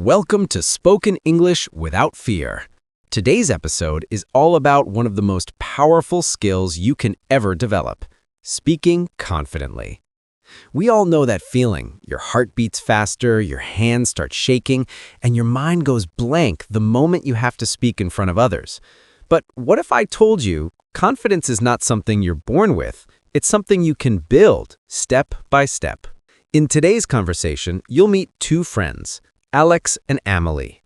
Welcome to Spoken English Without Fear. Today's episode is all about one of the most powerful skills you can ever develop, speaking confidently. We all know that feeling. Your heart beats faster, your hands start shaking, and your mind goes blank the moment you have to speak in front of others. But what if I told you confidence is not something you're born with, it's something you can build step by step? In today's conversation, you'll meet two friends, Alex and Amelie.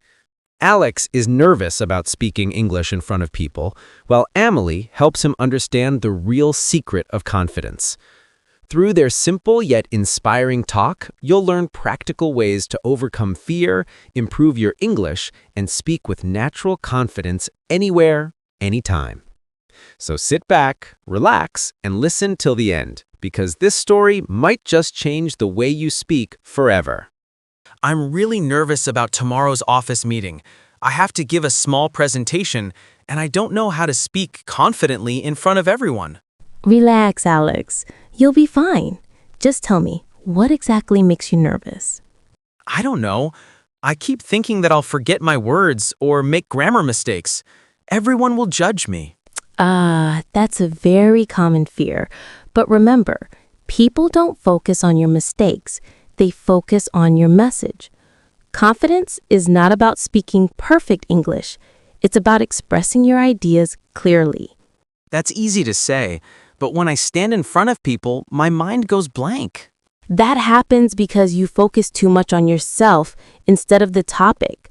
Alex is nervous about speaking English in front of people, while Amelie helps him understand the real secret of confidence. Through their simple yet inspiring talk, you'll learn practical ways to overcome fear, improve your English, and speak with natural confidence anywhere, anytime. So sit back, relax, and listen till the end, because this story might just change the way you speak forever. I'm really nervous about tomorrow's office meeting. I have to give a small presentation, and I don't know how to speak confidently in front of everyone. Relax, Alex. You'll be fine. Just tell me, what exactly makes you nervous? I don't know. I keep thinking that I'll forget my words or make grammar mistakes. Everyone will judge me. That's a very common fear. But remember, people don't focus on your mistakes. They focus on your message. Confidence is not about speaking perfect English. It's about expressing your ideas clearly. That's easy to say, but when I stand in front of people, my mind goes blank. That happens because you focus too much on yourself instead of the topic.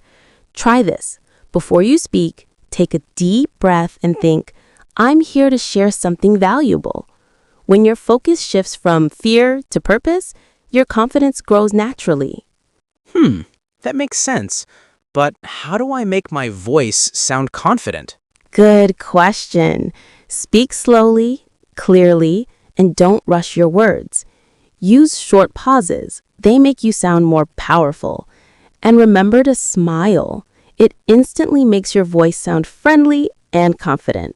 Try this. Before you speak, take a deep breath and think, I'm here to share something valuable. When your focus shifts from fear to purpose, your confidence grows naturally. That makes sense. But how do I make my voice sound confident? Good question. Speak slowly, clearly, and don't rush your words. Use short pauses. They make you sound more powerful. And remember to smile. It instantly makes your voice sound friendly and confident.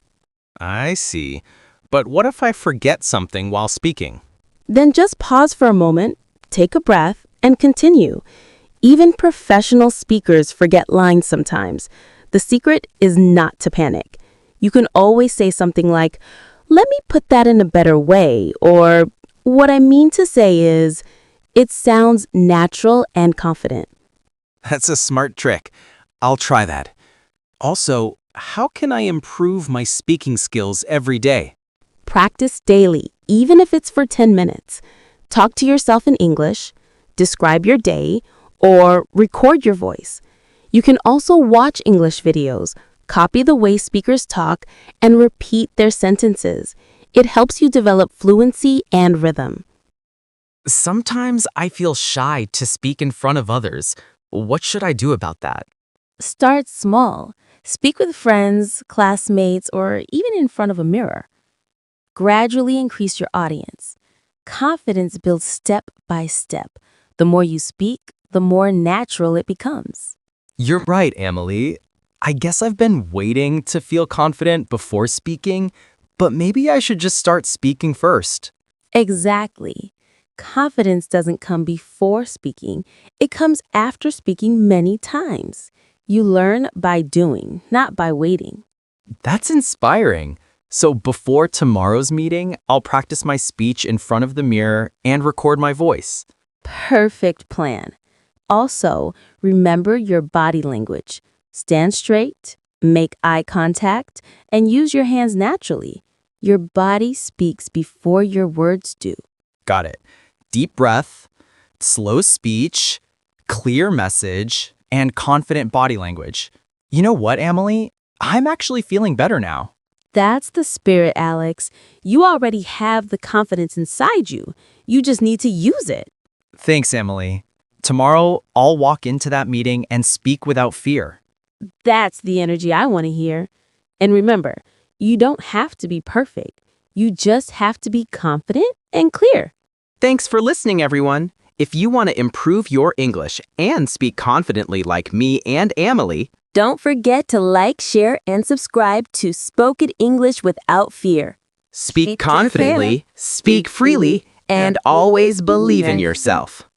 I see. But what if I forget something while speaking? Then just pause for a moment, take a breath, and continue. Even professional speakers forget lines sometimes. The secret is not to panic. You can always say something like, let me put that in a better way, or what I mean to say is, it sounds natural and confident. That's a smart trick. I'll try that. Also, how can I improve my speaking skills every day? Practice daily, even if it's for 10 minutes. Talk to yourself in English, describe your day, or record your voice. You can also watch English videos, copy the way speakers talk, and repeat their sentences. It helps you develop fluency and rhythm. Sometimes I feel shy to speak in front of others. What should I do about that? Start small. Speak with friends, classmates, or even in front of a mirror. Gradually increase your audience. Confidence builds step by step. The more you speak, the more natural it becomes. You're right, Amelie. I guess I've been waiting to feel confident before speaking, but maybe I should just start speaking first. Exactly. Confidence doesn't come before speaking. It comes after speaking many times. You learn by doing, not by waiting. That's inspiring. So before tomorrow's meeting, I'll practice my speech in front of the mirror and record my voice. Perfect plan. Also, remember your body language. Stand straight, make eye contact, and use your hands naturally. Your body speaks before your words do. Got it. Deep breath, slow speech, clear message, and confident body language. You know what, Amelie? I'm actually feeling better now. That's the spirit, Alex. You already have the confidence inside you. You just need to use it. Thanks, Amelie. Tomorrow, I'll walk into that meeting and speak without fear. That's the energy I want to hear. And remember, you don't have to be perfect. You just have to be confident and clear. Thanks for listening, everyone. If you want to improve your English and speak confidently like me and Amelie, don't forget to like, share, and subscribe to Spoken English Without Fear. Speak confidently, speak freely, and always believe in yourself.